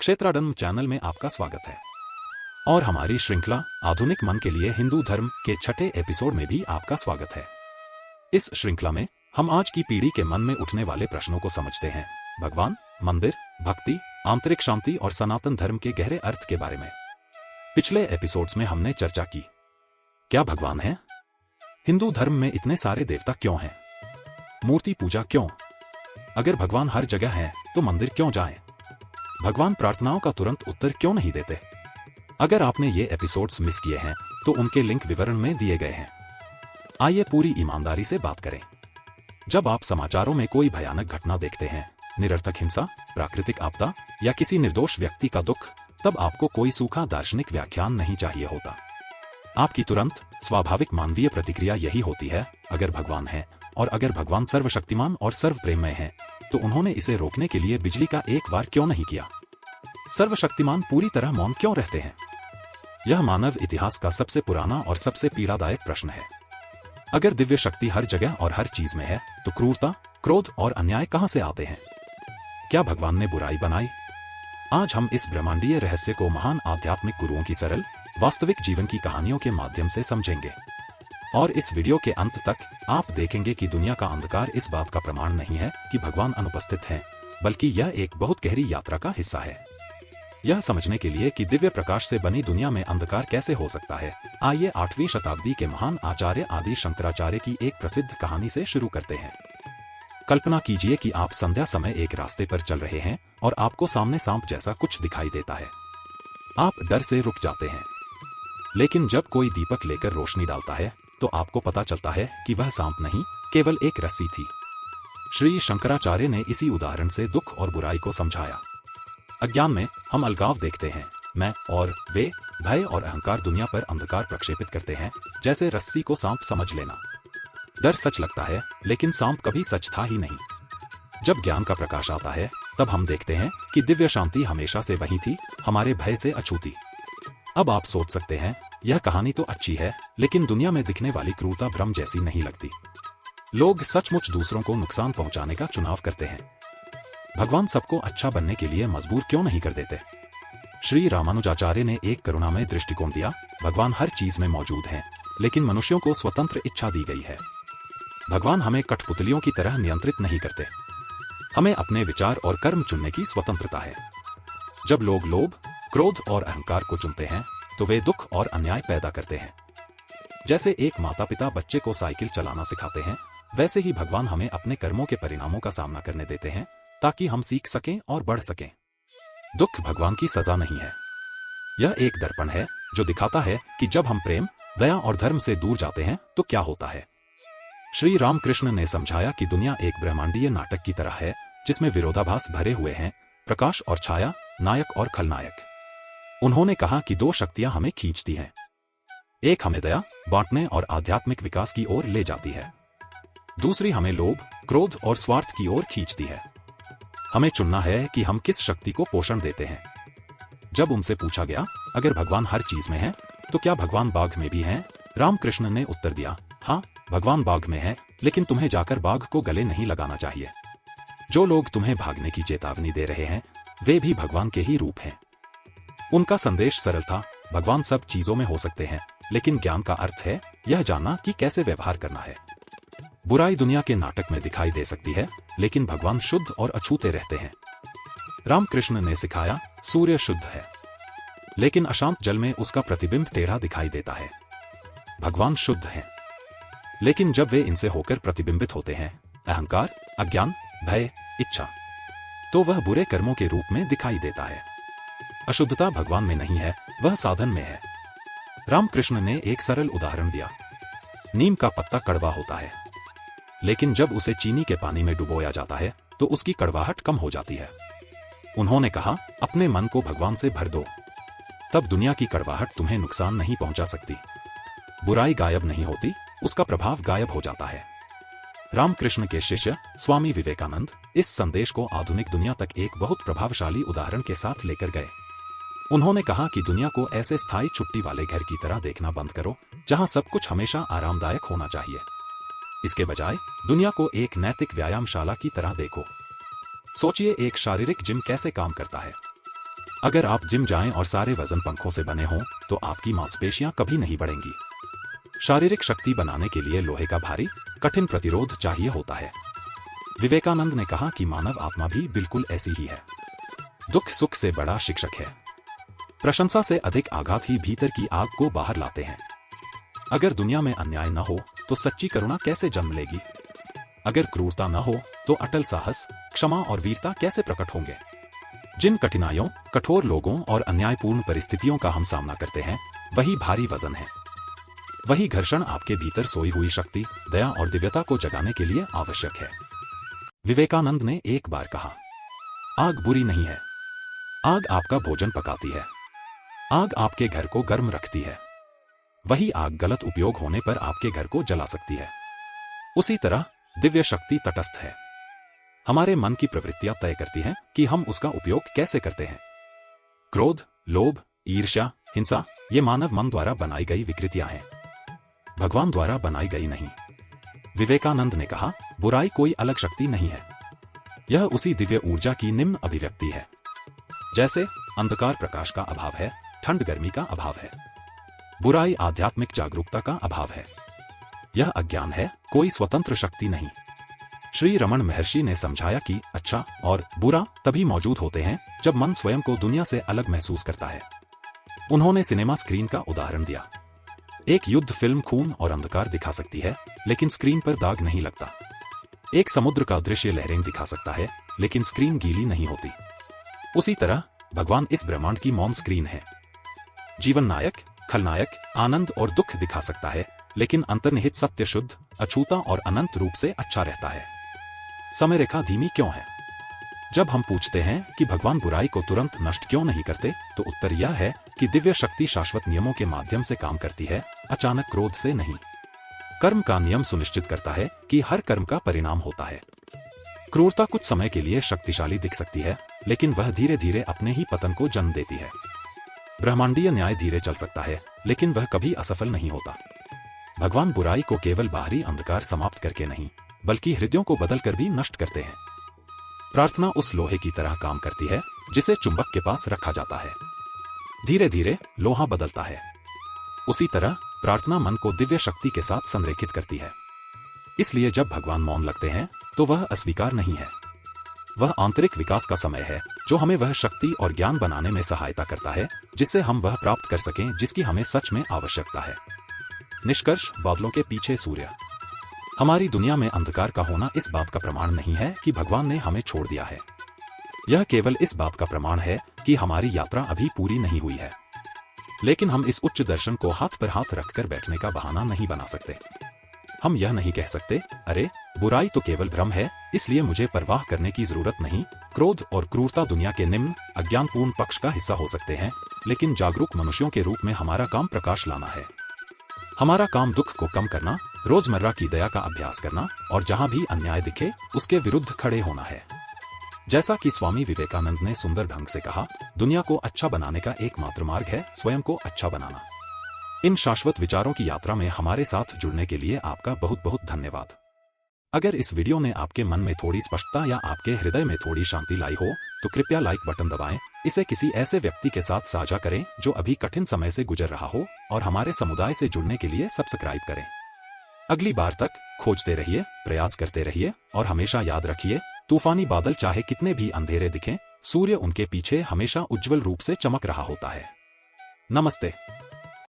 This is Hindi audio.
क्षेत्राडन चैनल में आपका स्वागत है और हमारी श्रृंखला आधुनिक मन के लिए हिंदू धर्म के छठे एपिसोड में भी आपका स्वागत है। इस श्रृंखला में हम आज की पीढ़ी के मन में उठने वाले प्रश्नों को समझते हैं। भगवान, मंदिर, भक्ति, आंतरिक शांति और सनातन धर्म के गहरे अर्थ के बारे में। पिछले एपिसोड्स में हमने चर्चा की, क्या भगवान है? हिंदू धर्म में इतने सारे देवता क्यों हैं? मूर्ति पूजा क्यों? अगर भगवान हर जगह हैं, तो मंदिर क्यों जाएं? भगवान प्रार्थनाओं का तुरंत उत्तर क्यों नहीं देते? अगर आपने ये एपिसोड्स मिस किए हैं तो उनके लिंक विवरण में दिए गए हैं। आइए पूरी ईमानदारी से बात करें। जब आप समाचारों में कोई भयानक घटना देखते हैं, निरर्थक हिंसा, प्राकृतिक आपदा या किसी निर्दोष व्यक्ति का दुख, तब आपको कोई सूखा दार्शनिक व्याख्यान नहीं चाहिए होता। आपकी तुरंत स्वाभाविक मानवीय प्रतिक्रिया यही होती है, अगर भगवान है और अगर भगवान सर्वशक्तिमान और सर्वप्रेममय है, तो उन्होंने इसे रोकने के लिए बिजली का एक बार क्यों नहीं किया? सर्वशक्तिमान पूरी तरह मौन क्यों रहते हैं? यह मानव इतिहास का सबसे पुराना और सबसे पीड़ादायक प्रश्न है। अगर दिव्य शक्ति हर जगह और हर चीज में है, तो क्रूरता, क्रोध और अन्याय कहां से आते हैं? क्या भगवान ने बुराई बनाई? आज हम इस ब्रह्मांडीय रहस्य को महान आध्यात्मिक गुरुओं की सरल, वास्तविक जीवन की कहानियों के माध्यम से समझेंगे। और इस वीडियो के अंत तक आप देखेंगे कि दुनिया का अंधकार इस बात का प्रमाण नहीं है कि भगवान अनुपस्थित हैं, बल्कि यह एक बहुत गहरी यात्रा का हिस्सा है। यह समझने के लिए कि दिव्य प्रकाश से बनी दुनिया में अंधकार कैसे हो सकता है, आइए 8वीं शताब्दी के महान आचार्य आदि शंकराचार्य की एक प्रसिद्ध कहानी से शुरू करते हैं। कल्पना कीजिए कि आप संध्या समय एक रास्ते पर चल रहे हैं और आपको सामने सांप जैसा कुछ दिखाई देता है। आप डर से रुक जाते हैं, लेकिन जब कोई दीपक लेकर रोशनी डालता है, तो आपको पता चलता है कि वह सांप नहीं, केवल एक रस्सी थी। श्री शंकराचार्य ने इसी उदाहरण से दुख और बुराई को समझाया। अज्ञान में हम अलगाव देखते हैं, मैं और वे, भय और अहंकार दुनिया पर अंधकार प्रक्षेपित करते हैं, जैसे रस्सी को सांप समझ लेना। डर सच लगता है, लेकिन सांप कभी सच था ही नहीं। जब ज्ञान का प्रकाश आता है, तब हम देखते हैं कि दिव्य शांति हमेशा से वही थी, हमारे भय से अछूती। अब आप सोच सकते हैं, यह कहानी तो अच्छी है, लेकिन दुनिया में दिखने वाली क्रूरता भ्रम जैसी नहीं लगती। लोग सचमुच दूसरों को नुकसान पहुंचाने का चुनाव करते हैं। भगवान सबको अच्छा बनने के लिए मजबूर क्यों नहीं कर देते? श्री रामानुजाचार्य ने एक करुणामय दृष्टिकोण दिया। भगवान हर चीज में मौजूद हैं, लेकिन मनुष्यों को स्वतंत्र इच्छा दी गई है। भगवान हमें कठपुतलियों की तरह नियंत्रित नहीं करते। हमें अपने विचार और कर्म चुनने की स्वतंत्रता है। जब लोग लोभ, क्रोध और अहंकार को चुनते हैं, तो वे दुख और अन्याय पैदा करते हैं। जैसे एक माता पिता बच्चे को साइकिल चलाना सिखाते हैं, वैसे ही भगवान हमें अपने कर्मों के परिणामों का सामना करने देते हैं, ताकि हम सीख सकें और बढ़ सकें। दुख भगवान की सजा नहीं है। यह एक दर्पण है जो दिखाता है कि जब हम प्रेम, दया और धर्म से दूर जाते हैं तो क्या होता है। श्री रामकृष्ण ने समझाया कि दुनिया एक ब्रह्मांडीय नाटक की तरह है, जिसमें विरोधाभास भरे हुए हैं, प्रकाश और छाया, नायक और खलनायक। उन्होंने कहा कि दो शक्तियां हमें खींचती हैं। एक हमें दया, बांटने और आध्यात्मिक विकास की ओर ले जाती है। दूसरी हमें लोभ, क्रोध और स्वार्थ की ओर खींचती है। हमें चुनना है कि हम किस शक्ति को पोषण देते हैं। जब उनसे पूछा गया, अगर भगवान हर चीज में है, तो क्या भगवान बाघ में भी हैं? रामकृष्ण ने उत्तर दिया, हाँ, भगवान बाघ में है, लेकिन तुम्हें जाकर बाघ को गले नहीं लगाना चाहिए। जो लोग तुम्हें भागने की चेतावनी दे रहे हैं, वे भी भगवान के ही रूप हैं। उनका संदेश सरल था, भगवान सब चीजों में हो सकते हैं, लेकिन ज्ञान का अर्थ है यह जानना कि कैसे व्यवहार करना है। बुराई दुनिया के नाटक में दिखाई दे सकती है, लेकिन भगवान शुद्ध और अछूते रहते हैं। रामकृष्ण ने सिखाया, सूर्य शुद्ध है, लेकिन अशांत जल में उसका प्रतिबिंब टेढ़ा दिखाई देता है। भगवान शुद्ध हैं, लेकिन जब वे इनसे होकर प्रतिबिंबित होते हैं, अहंकार, अज्ञान, भय, इच्छा, तो वह बुरे कर्मों के रूप में दिखाई देता है। अशुद्धता भगवान में नहीं है, वह साधन में है। रामकृष्ण ने एक सरल उदाहरण दिया। नीम का पत्ता कड़वा होता है, लेकिन जब उसे चीनी के पानी में डुबोया जाता है, तो उसकी कड़वाहट कम हो जाती है। उन्होंने कहा, अपने मन को भगवान से भर दो, तब दुनिया की कड़वाहट तुम्हें नुकसान नहीं पहुंचा सकती। बुराई गायब नहीं होती, उसका प्रभाव गायब हो जाता है। रामकृष्ण के शिष्य स्वामी विवेकानंद इस संदेश को आधुनिक दुनिया तक एक बहुत प्रभावशाली उदाहरण के साथ लेकर गए। उन्होंने कहा कि दुनिया को ऐसे स्थायी छुट्टी वाले घर की तरह देखना बंद करो, जहां सब कुछ हमेशा आरामदायक होना चाहिए। इसके बजाय दुनिया को एक नैतिक व्यायामशाला की तरह देखो। सोचिए, एक शारीरिक जिम कैसे काम करता है। अगर आप जिम जाएं और सारे वजन पंखों से बने हों तो आपकी मांसपेशियां कभी नहीं बढ़ेंगी। शारीरिक शक्ति बनाने के लिए लोहे का भारी कठिन प्रतिरोध चाहिए होता है। विवेकानंद ने कहा कि मानव आत्मा भी बिल्कुल ऐसी ही है। दुख सुख से बड़ा शिक्षक है। प्रशंसा से अधिक आघात ही भीतर की आग को बाहर लाते हैं। अगर दुनिया में अन्याय न हो तो सच्ची करुणा कैसे जन्म लेगी? अगर क्रूरता न हो तो अटल साहस, क्षमा और वीरता कैसे प्रकट होंगे? जिन कठिनाइयों, कठोर लोगों और अन्यायपूर्ण परिस्थितियों का हम सामना करते हैं, वही भारी वजन है। वही घर्षण आपके भीतर सोई हुई शक्ति, दया और दिव्यता को जगाने के लिए आवश्यक है। विवेकानंद ने एक बार कहा, आग बुरी नहीं है। आग आपका भोजन पकाती है। आग आपके घर को गर्म रखती है। वही आग गलत उपयोग होने पर आपके घर को जला सकती है। उसी तरह दिव्य शक्ति तटस्थ है। हमारे मन की प्रवृत्तियां तय करती हैं कि हम उसका उपयोग कैसे करते हैं। क्रोध, लोभ, ईर्ष्या, हिंसा ये मानव मन द्वारा बनाई गई विकृतियां हैं, भगवान द्वारा बनाई गई नहीं। विवेकानंद ने कहा, बुराई कोई अलग शक्ति नहीं है, यह उसी दिव्य ऊर्जा की निम्न अभिव्यक्ति है। जैसे अंधकार प्रकाश का अभाव है, ठंड गर्मी का अभाव है, बुराई आध्यात्मिक जागरूकता का अभाव है। यह अज्ञान है, कोई स्वतंत्र शक्ति नहीं। श्री रमण महर्षि ने समझाया कि अच्छा और बुरा तभी मौजूद होते हैं जब मन स्वयं को दुनिया से अलग महसूस करता है। उन्होंने सिनेमा स्क्रीन का उदाहरण दिया। एक युद्ध फिल्म खून और अंधकार दिखा सकती है, लेकिन स्क्रीन पर दाग नहीं लगता। एक समुद्र का दृश्य लहरें दिखा सकता है, लेकिन स्क्रीन गीली नहीं होती। उसी तरह भगवान इस ब्रह्मांड की मौन स्क्रीन है। जीवन नायक, खलनायक, आनंद और दुख दिखा सकता है, लेकिन अंतर्निहित सत्य शुद्ध, अछूता और अनंत रूप से अच्छा रहता है। समय रेखा धीमी क्यों है? जब हम पूछते हैं कि भगवान बुराई को तुरंत नष्ट क्यों नहीं करते, तो उत्तर यह है कि दिव्य शक्ति शाश्वत नियमों के माध्यम से काम करती है, अचानक क्रोध से नहीं। कर्म का नियम सुनिश्चित करता है कि हर कर्म का परिणाम होता है। क्रूरता कुछ समय के लिए शक्तिशाली दिख सकती है, लेकिन वह धीरे धीरे अपने ही पतन को जन्म देती है। ब्रह्मांडीय न्याय धीरे चल सकता है, लेकिन वह कभी असफल नहीं होता। भगवान बुराई को केवल बाहरी अंधकार समाप्त करके नहीं, बल्कि हृदयों को बदलकर भी नष्ट करते हैं। प्रार्थना उस लोहे की तरह काम करती है जिसे चुंबक के पास रखा जाता है। धीरे धीरे लोहा बदलता है। उसी तरह प्रार्थना मन को दिव्य शक्ति के साथ संरेखित करती है। इसलिए जब भगवान मौन लगते हैं तो वह अस्वीकार नहीं है, वह आंतरिक विकास का समय है जो हमें वह शक्ति और ज्ञान बनाने में सहायता करता है जिससे हम वह प्राप्त कर सकें जिसकी हमें सच में आवश्यकता है। निष्कर्ष, बादलों के पीछे सूर्य। हमारी दुनिया में अंधकार का होना इस बात का प्रमाण नहीं है कि भगवान ने हमें छोड़ दिया है। यह केवल इस बात का प्रमाण है कि हमारी यात्रा अभी पूरी नहीं हुई है। लेकिन हम इस उच्च दर्शन को हाथ पर हाथ रखकर बैठने का बहाना नहीं बना सकते। हम यह नहीं कह सकते, अरे बुराई तो केवल भ्रम है, इसलिए मुझे परवाह करने की जरूरत नहीं। क्रोध और क्रूरता दुनिया के निम्न अज्ञानपूर्ण पक्ष का हिस्सा हो सकते हैं, लेकिन जागरूक मनुष्यों के रूप में हमारा काम प्रकाश लाना है। हमारा काम दुख को कम करना, रोजमर्रा की दया का अभ्यास करना और जहां भी अन्याय दिखे उसके विरुद्ध खड़े होना है। जैसा कि स्वामी विवेकानंद ने सुंदर ढंग से कहा, दुनिया को अच्छा बनाने का एकमात्र मार्ग है स्वयं को अच्छा बनाना। इन शाश्वत विचारों की यात्रा में हमारे साथ जुड़ने के लिए आपका बहुत बहुत धन्यवाद। अगर इस वीडियो ने आपके मन में थोड़ी स्पष्टता या आपके हृदय में थोड़ी शांति लाई हो तो कृपया लाइक बटन दबाएं। इसे किसी ऐसे व्यक्ति के साथ साझा करें जो अभी कठिन समय से गुजर रहा हो, और हमारे समुदाय से जुड़ने के लिए सब्सक्राइब करें। अगली बार तक खोजते रहिए, प्रयास करते रहिए और हमेशा याद रखिए, तूफानी बादल चाहे कितने भी अंधेरे दिखें, सूर्य उनके पीछे हमेशा उज्जवल रूप से चमक रहा होता है। नमस्ते।